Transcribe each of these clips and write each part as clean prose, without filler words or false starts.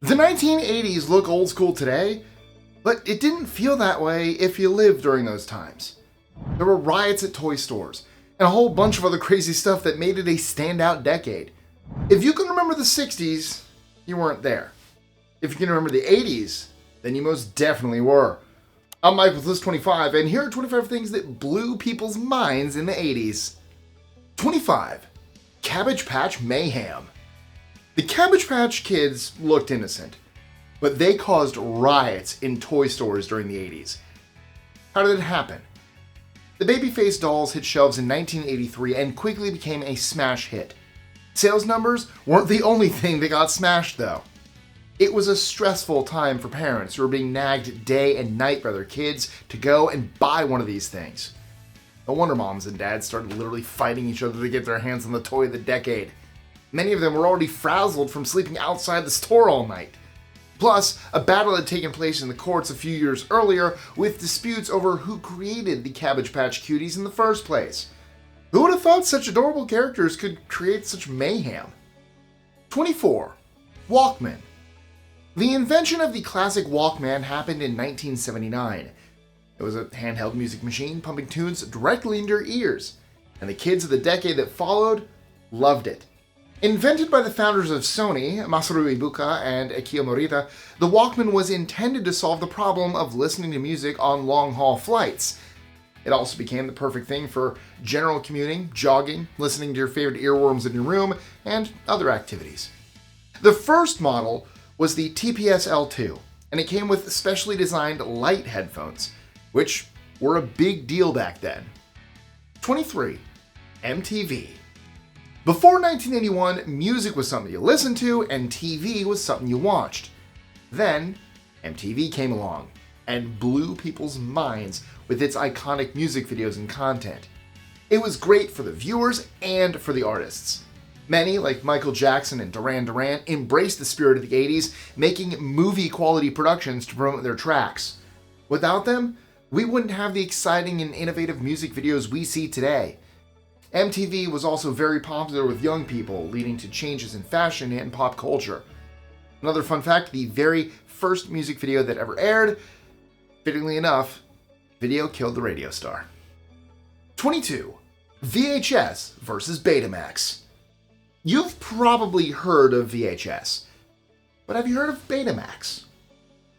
The 1980s look old school today, but it didn't feel that way if you lived during those times. There were riots at toy stores, and a whole bunch of other crazy stuff that made it a standout decade. If you can remember the 60s, you weren't there. If you can remember the 80s, then you most definitely were. I'm Mike with List 25, and here are 25 things that blew people's minds in the 80s. 25. Cabbage Patch mayhem. The Cabbage Patch Kids looked innocent, but they caused riots in toy stores during the 80s. How did it happen? The baby-faced dolls hit shelves in 1983 and quickly became a smash hit. Sales numbers weren't the only thing that got smashed, though. It was a stressful time for parents who were being nagged day and night by their kids to go and buy one of these things. No wonder moms and dads started literally fighting each other to get their hands on the toy of the decade. Many of them were already frazzled from sleeping outside the store all night. Plus, a battle had taken place in the courts a few years earlier with disputes over who created the Cabbage Patch Cuties in the first place. Who would have thought such adorable characters could create such mayhem? 24. Walkmen. The invention of the classic Walkman happened in 1979. It was a handheld music machine pumping tunes directly into your ears, and the kids of the decade that followed loved it. Invented by the founders of Sony, Masaru Ibuka and Akio Morita, the Walkman was intended to solve the problem of listening to music on long-haul flights. It also became the perfect thing for general commuting, jogging, listening to your favorite earworms in your room, and other activities. The first model was the TPS L2, and it came with specially designed light headphones, which were a big deal back then. 23. MTV. Before 1981, music was something you listened to, and TV was something you watched. Then, MTV came along and blew people's minds with its iconic music videos and content. It was great for the viewers and for the artists. Many, like Michael Jackson and Duran Duran, embraced the spirit of the 80s, making movie-quality productions to promote their tracks. Without them, we wouldn't have the exciting and innovative music videos we see today. MTV was also very popular with young people, leading to changes in fashion and pop culture. Another fun fact, the very first music video that ever aired, fittingly enough, video killed the radio star. 22. VHS versus Betamax. You've probably heard of VHS, but have you heard of Betamax?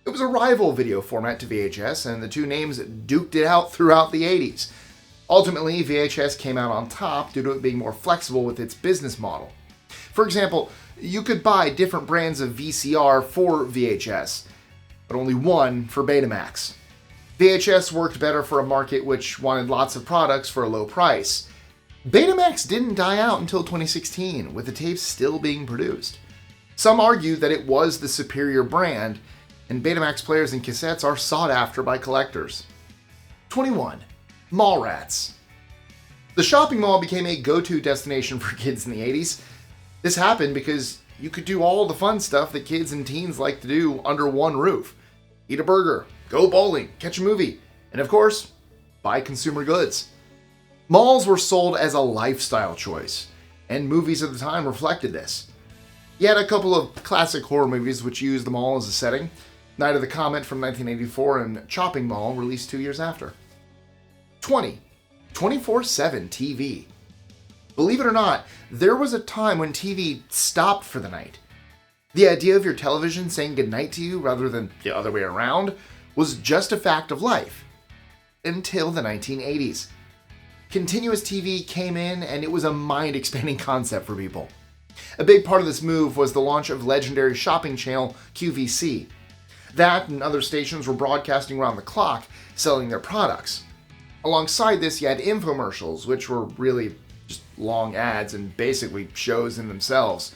It was a rival video format to VHS, and the two names duked it out throughout the 80s. Ultimately, VHS came out on top due to it being more flexible with its business model. For example, you could buy different brands of VCR for VHS, but only one for Betamax. VHS worked better for a market which wanted lots of products for a low price. Betamax didn't die out until 2016, with the tapes still being produced. Some argue that it was the superior brand, and Betamax players and cassettes are sought after by collectors. 21. Mallrats. The shopping mall became a go-to destination for kids in the 80s. This happened because you could do all the fun stuff that kids and teens like to do under one roof. Eat a burger, go bowling, catch a movie, and of course, buy consumer goods. Malls were sold as a lifestyle choice, and movies at the time reflected this. You had a couple of classic horror movies which used the mall as a setting. Night of the Comet from 1984 and Chopping Mall released 2 years after. 20. 24/7 TV. Believe it or not, there was a time when TV stopped for the night. The idea of your television saying goodnight to you rather than the other way around was just a fact of life. Until the 1980s. Continuous TV came in and it was a mind-expanding concept for people. A big part of this move was the launch of legendary shopping channel QVC. That and other stations were broadcasting around the clock, selling their products. Alongside this, you had infomercials, which were really just long ads and basically shows in themselves.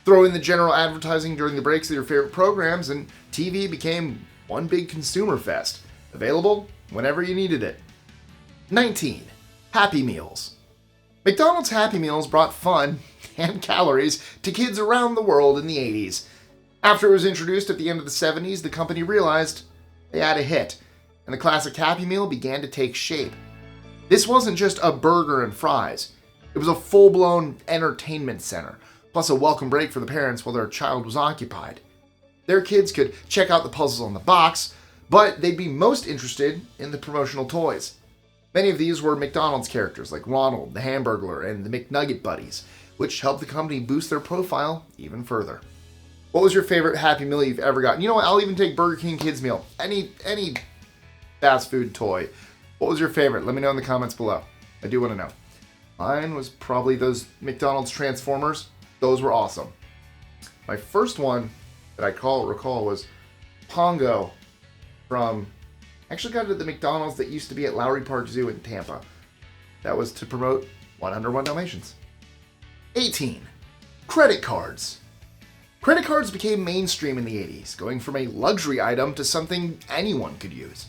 Throw in the general advertising during the breaks of your favorite programs, and TV became one big consumer fest, available whenever you needed it. 19. Happy Meals. McDonald's Happy Meals brought fun and calories to kids around the world in the 80s. After it was introduced at the end of the 70s, the company realized they had a hit, and the classic Happy Meal began to take shape. This wasn't just a burger and fries. It was a full-blown entertainment center, plus a welcome break for the parents while their child was occupied. Their kids could check out the puzzles on the box, but they'd be most interested in the promotional toys. Many of these were McDonald's characters like Ronald, the Hamburglar, and the McNugget Buddies, which helped the company boost their profile even further. What was your favorite Happy Meal you've ever gotten? You know what? I'll even take Burger King Kids Meal. Any fast food toy. What was your favorite? Let me know in the comments below. I do want to know. Mine was probably those McDonald's Transformers. Those were awesome. My first one that I recall was Pongo from... Actually got it at the McDonald's that used to be at Lowry Park Zoo in Tampa. That was to promote 101 Dalmatians. 18. Credit cards. Credit cards became mainstream in the 80s, going from a luxury item to something anyone could use.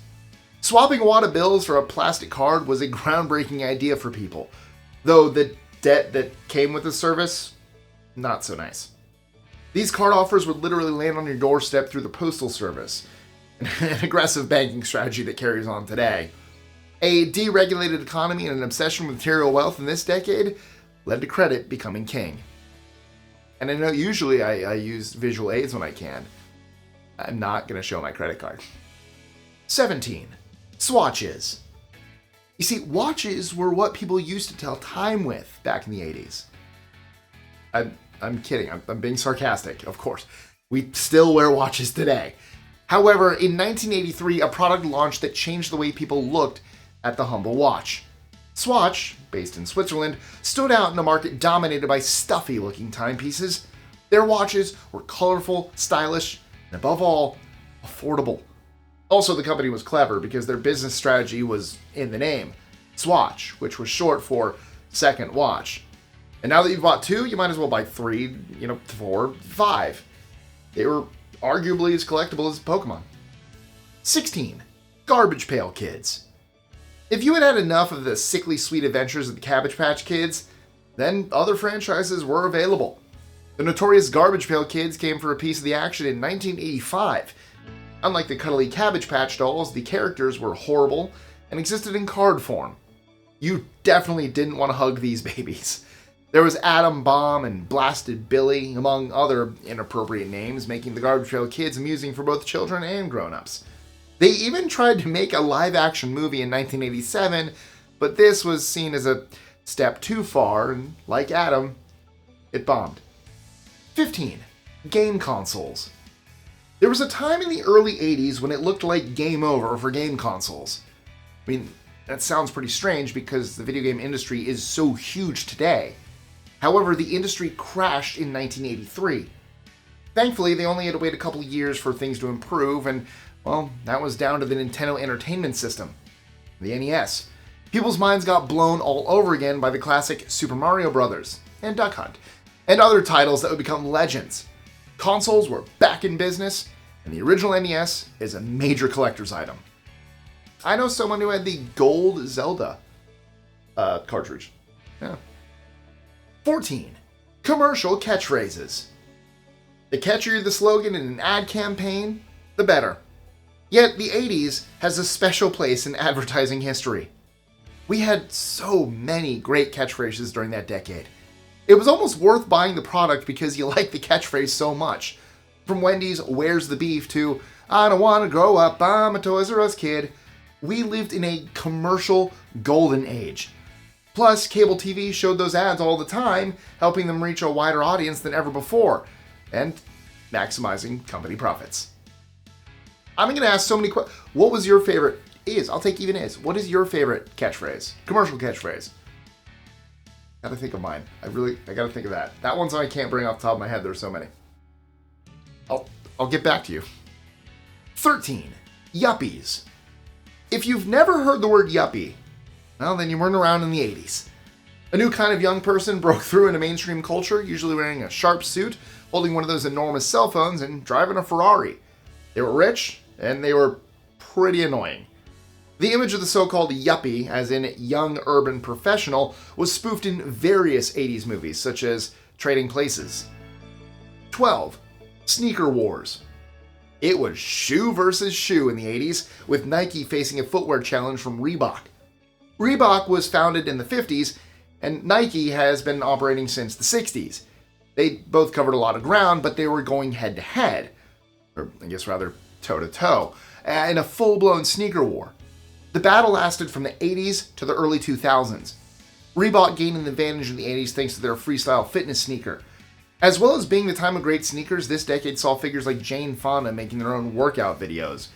Swapping a wad of bills for a plastic card was a groundbreaking idea for people, though the debt that came with the service, not so nice. These card offers would literally land on your doorstep through the postal service, an aggressive banking strategy that carries on today. A deregulated economy and an obsession with material wealth in this decade led to credit becoming king. And I know usually I use visual aids when I can. I'm not going to show my credit card. 17. Swatches. You see, watches were what people used to tell time with back in the 80s. I'm kidding. I'm being sarcastic, of course. We still wear watches today. However, in 1983, a product launched that changed the way people looked at the humble watch. Swatch, based in Switzerland, stood out in a market dominated by stuffy-looking timepieces. Their watches were colorful, stylish, and above all, affordable. Also, the company was clever because their business strategy was in the name. Swatch, which was short for second watch. And now that you've bought two, you might as well buy three, 4, 5. They were arguably as collectible as Pokemon. 16. Garbage Pail Kids. If you had had enough of the sickly sweet adventures of the Cabbage Patch Kids, then other franchises were available. The notorious Garbage Pail Kids came for a piece of the action in 1985. Unlike the cuddly Cabbage Patch dolls, the characters were horrible and existed in card form. You definitely didn't want to hug these babies. There was Atom Bomb and Blasted Billy, among other inappropriate names, making the Garbage Pail Kids amusing for both children and grown-ups. They even tried to make a live-action movie in 1987, but this was seen as a step too far, and like Atom, it bombed. 15. Game consoles. There was a time in the early 80s when it looked like game over for game consoles. I mean, that sounds pretty strange because the video game industry is so huge today. However, the industry crashed in 1983. Thankfully, they only had to wait a couple years for things to improve, and well, that was down to the Nintendo Entertainment System, the NES. People's minds got blown all over again by the classic Super Mario Bros. And Duck Hunt, and other titles that would become legends. Consoles were back in business, and the original NES is a major collector's item. I know someone who had the gold Zelda cartridge. Yeah. 14. Commercial catchphrases. The catchier the slogan in an ad campaign, the better. Yet the 80s has a special place in advertising history. We had so many great catchphrases during that decade. It was almost worth buying the product because you liked the catchphrase so much. From Wendy's "Where's the beef" to "I don't want to grow up, I'm a Toys R Us kid," we lived in a commercial golden age. Plus, cable TV showed those ads all the time, helping them reach a wider audience than ever before, and maximizing company profits. I'm going to ask so many questions. What was your favorite? I'll take even is. What is your favorite catchphrase? Commercial catchphrase. Gotta think of mine. I gotta think of that. That one's I can't bring off the top of my head. There's so many. I'll get back to you. 13. Yuppies. If you've never heard the word yuppie, well, then you weren't around in the 80s. A new kind of young person broke through into mainstream culture, usually wearing a sharp suit, holding one of those enormous cell phones, and driving a Ferrari. They were rich, and they were pretty annoying. The image of the so-called yuppie, as in young urban professional, was spoofed in various 80s movies, such as Trading Places. 12. Sneaker Wars. It was shoe versus shoe in the 80s, with Nike facing a footwear challenge from Reebok. Reebok was founded in the 50s, and Nike has been operating since the 60s. They both covered a lot of ground, but they were going head-to-head. or I guess rather toe-to-toe, in a full-blown sneaker war. The battle lasted from the 80s to the early 2000s. Reebok gained an advantage in the 80s thanks to their freestyle fitness sneaker. As well as being the time of great sneakers, this decade saw figures like Jane Fonda making their own workout videos.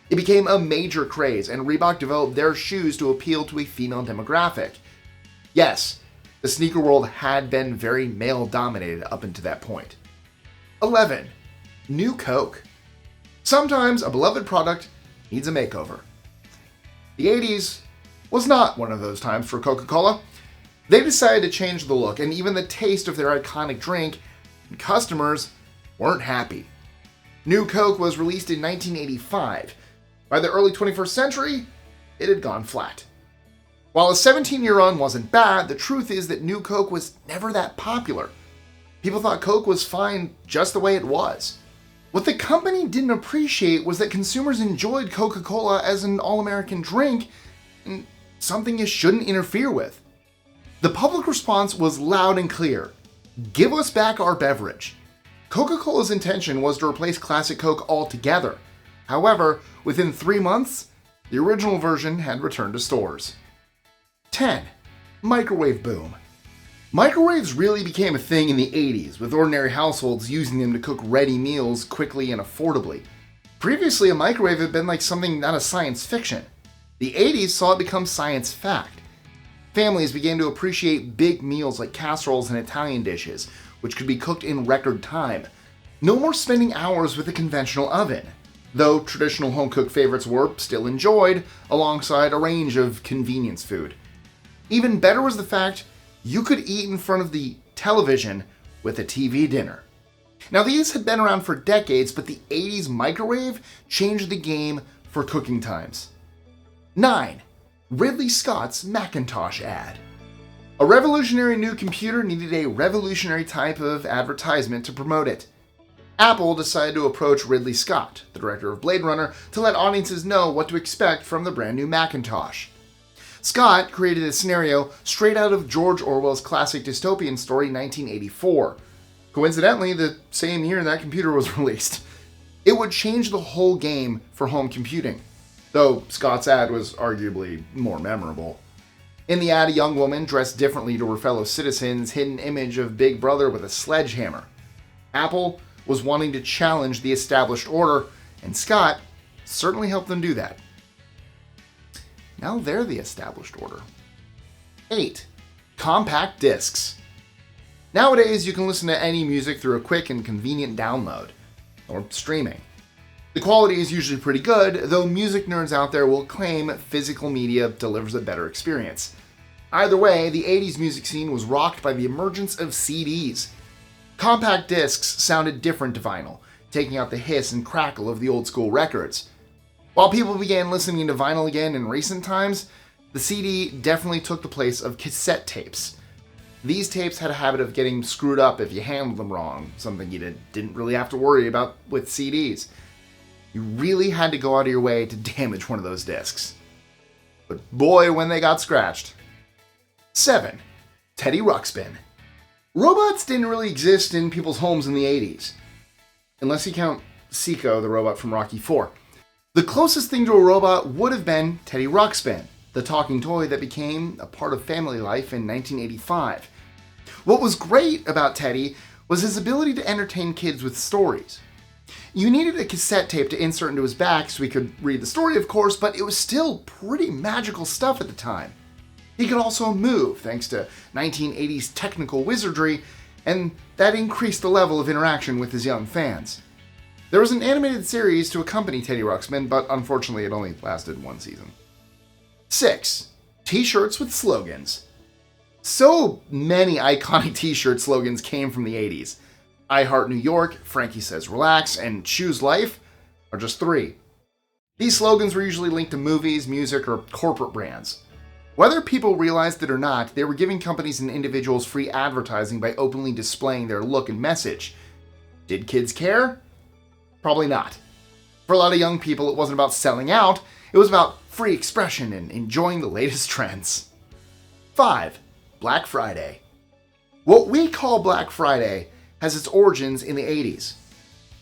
It became a major craze, and Reebok developed their shoes to appeal to a female demographic. Yes, the sneaker world had been very male-dominated up until that point. 11. New Coke. Sometimes a beloved product needs a makeover. The 80s was not one of those times for Coca-Cola. They decided to change the look and even the taste of their iconic drink, and customers weren't happy. New Coke was released in 1985. By the early 21st century, it had gone flat. While a 17-year run wasn't bad, the truth is that New Coke was never that popular. People thought Coke was fine just the way it was. What the company didn't appreciate was that consumers enjoyed Coca-Cola as an all-American drink and something you shouldn't interfere with. The public response was loud and clear. Give us back our beverage. Coca-Cola's intention was to replace Classic Coke altogether. However, within 3 months, the original version had returned to stores. 10. Microwave boom. Microwaves really became a thing in the 80s, with ordinary households using them to cook ready meals quickly and affordably. Previously, a microwave had been like something out of science fiction. The 80s saw it become science fact. Families began to appreciate big meals like casseroles and Italian dishes, which could be cooked in record time. No more spending hours with a conventional oven, though traditional home-cooked favorites were still enjoyed, alongside a range of convenience food. Even better was the fact you could eat in front of the television with a TV dinner. Now, these had been around for decades, but the 80s microwave changed the game for cooking times. 9. Ridley Scott's Macintosh ad. A revolutionary new computer needed a revolutionary type of advertisement to promote it. Apple decided to approach Ridley Scott, the director of Blade Runner, to let audiences know what to expect from the brand new Macintosh. Scott created a scenario straight out of George Orwell's classic dystopian story 1984. Coincidentally, the same year that computer was released. It would change the whole game for home computing, though Scott's ad was arguably more memorable. In the ad, a young woman dressed differently to her fellow citizens hid an image of Big Brother with a sledgehammer. Apple was wanting to challenge the established order, and Scott certainly helped them do that. Now they're the established order. 8. Compact discs. Nowadays, you can listen to any music through a quick and convenient download, or streaming. The quality is usually pretty good, though music nerds out there will claim physical media delivers a better experience. Either way, the 80s music scene was rocked by the emergence of CDs. Compact discs sounded different to vinyl, taking out the hiss and crackle of the old school records. While people began listening to vinyl again in recent times, the CD definitely took the place of cassette tapes. These tapes had a habit of getting screwed up if you handled them wrong, something you didn't really have to worry about with CDs. You really had to go out of your way to damage one of those discs. But boy, when they got scratched. 7. Teddy Ruxpin. Robots didn't really exist in people's homes in the 80s. Unless you count Seiko, the robot from Rocky IV. The closest thing to a robot would have been Teddy Ruxpin, the talking toy that became a part of family life in 1985. What was great about Teddy was his ability to entertain kids with stories. You needed a cassette tape to insert into his back so he could read the story, of course, but it was still pretty magical stuff at the time. He could also move, thanks to 1980s technical wizardry, and that increased the level of interaction with his young fans. There was an animated series to accompany Teddy Ruxpin, but unfortunately it only lasted 1 season. 6. T-shirts with slogans. So many iconic t-shirt slogans came from the 80s. I Heart New York, Frankie Says Relax, and Choose Life are just 3. These slogans were usually linked to movies, music, or corporate brands. Whether people realized it or not, they were giving companies and individuals free advertising by openly displaying their look and message. Did kids care? Probably not. For a lot of young people, it wasn't about selling out, it was about free expression and enjoying the latest trends. 5. Black Friday. What we call Black Friday has its origins in the 80s.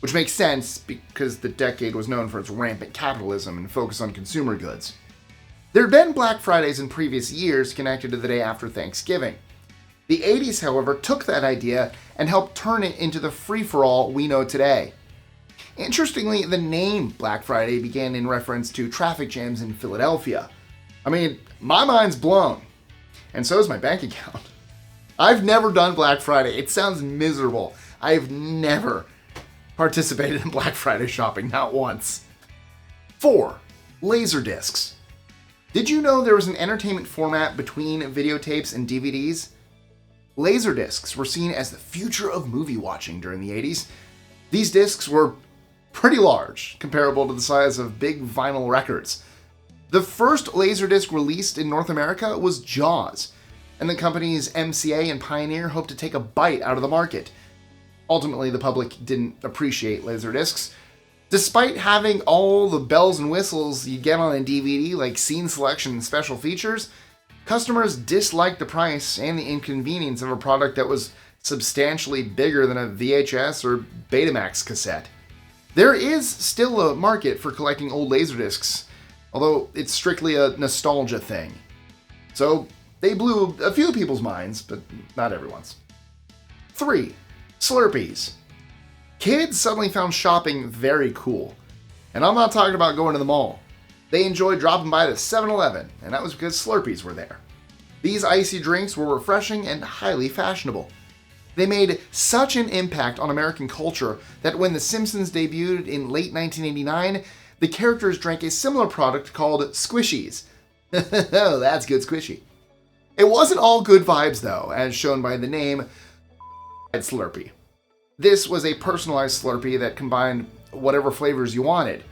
which makes sense because the decade was known for its rampant capitalism and focus on consumer goods. There had been Black Fridays in previous years connected to the day after Thanksgiving. The 80s, however, took that idea and helped turn it into the free-for-all we know today. Interestingly, the name Black Friday began in reference to traffic jams in Philadelphia. I mean, my mind's blown. And so is my bank account. I've never done Black Friday. It sounds miserable. I've never participated in Black Friday shopping, not once. 4. Laserdiscs. Did you know there was an entertainment format between videotapes and DVDs? Laserdiscs were seen as the future of movie watching during the 80s. These discs were pretty large, comparable to the size of big vinyl records. The first Laserdisc released in North America was Jaws, and the companies MCA and Pioneer hoped to take a bite out of the market. Ultimately, the public didn't appreciate Laserdiscs. Despite having all the bells and whistles you get on a DVD, like scene selection and special features, customers disliked the price and the inconvenience of a product that was substantially bigger than a VHS or Betamax cassette. There is still a market for collecting old Laserdiscs, although it's strictly a nostalgia thing. So they blew a few people's minds, but not everyone's. 3. Slurpees. Kids suddenly found shopping very cool. And I'm not talking about going to the mall. They enjoyed dropping by the 7-Eleven, and that was because Slurpees were there. These icy drinks were refreshing and highly fashionable. They made such an impact on American culture that when The Simpsons debuted in late 1989, the characters drank a similar product called Squishies. Oh, that's good squishy. It wasn't all good vibes though, as shown by the name Slurpee. This was a personalized Slurpee that combined whatever flavors you wanted.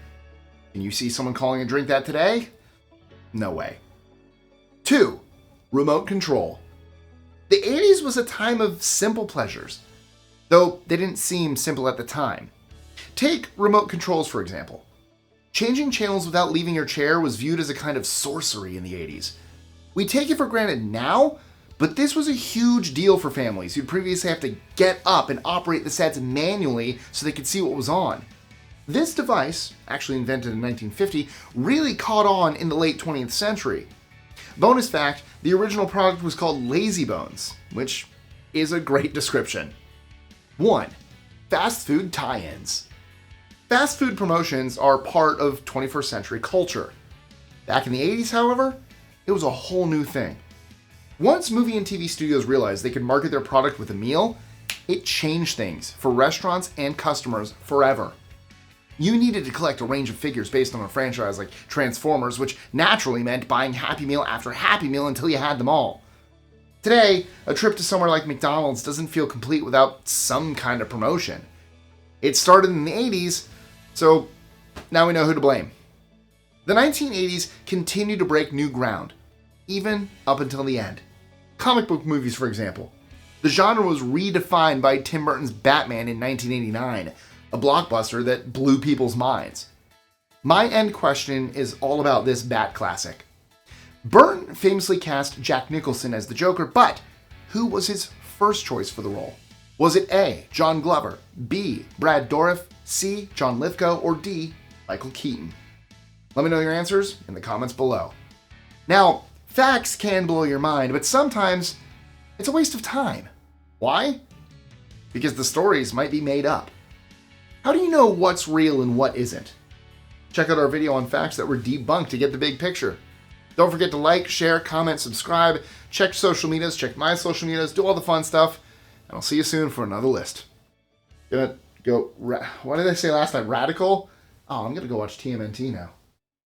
Can you see someone calling a drink that today? No way. 2. Remote control. The 80s was a time of simple pleasures, though they didn't seem simple at the time. Take remote controls, for example. Changing channels without leaving your chair was viewed as a kind of sorcery in the 80s. We take it for granted now, but this was a huge deal for families who'd previously have to get up and operate the sets manually so they could see what was on. This device, actually invented in 1950, really caught on in the late 20th century. Bonus fact, the original product was called Lazy Bones, which is a great description. 1. Fast food tie-ins. Fast food promotions are part of 21st century culture. Back in the 80s, however, it was a whole new thing. Once movie and TV studios realized they could market their product with a meal, it changed things for restaurants and customers forever. You needed to collect a range of figures based on a franchise like Transformers, which naturally meant buying Happy Meal after Happy Meal until you had them all. Today, a trip to somewhere like McDonald's doesn't feel complete without some kind of promotion. It started in the 80s, so now we know who to blame. The 1980s continued to break new ground, even up until the end. Comic book movies, for example. The genre was redefined by Tim Burton's Batman in 1989, a blockbuster that blew people's minds. My end question is all about this Bat classic. Burton famously cast Jack Nicholson as the Joker, but who was his first choice for the role? Was it A, John Glover, B, Brad Dourif, C, John Lithgow, or D, Michael Keaton? Let me know your answers in the comments below. Now, facts can blow your mind, but sometimes it's a waste of time. Why? Because the stories might be made up. How do you know what's real and what isn't? Check out our video on facts that were debunked to get the big picture. Don't forget to like, share, comment, subscribe, check social medias, check my social medias, do all the fun stuff, and I'll see you soon for another list. Gonna go, what did I say last time? Radical? Oh, I'm gonna go watch TMNT now.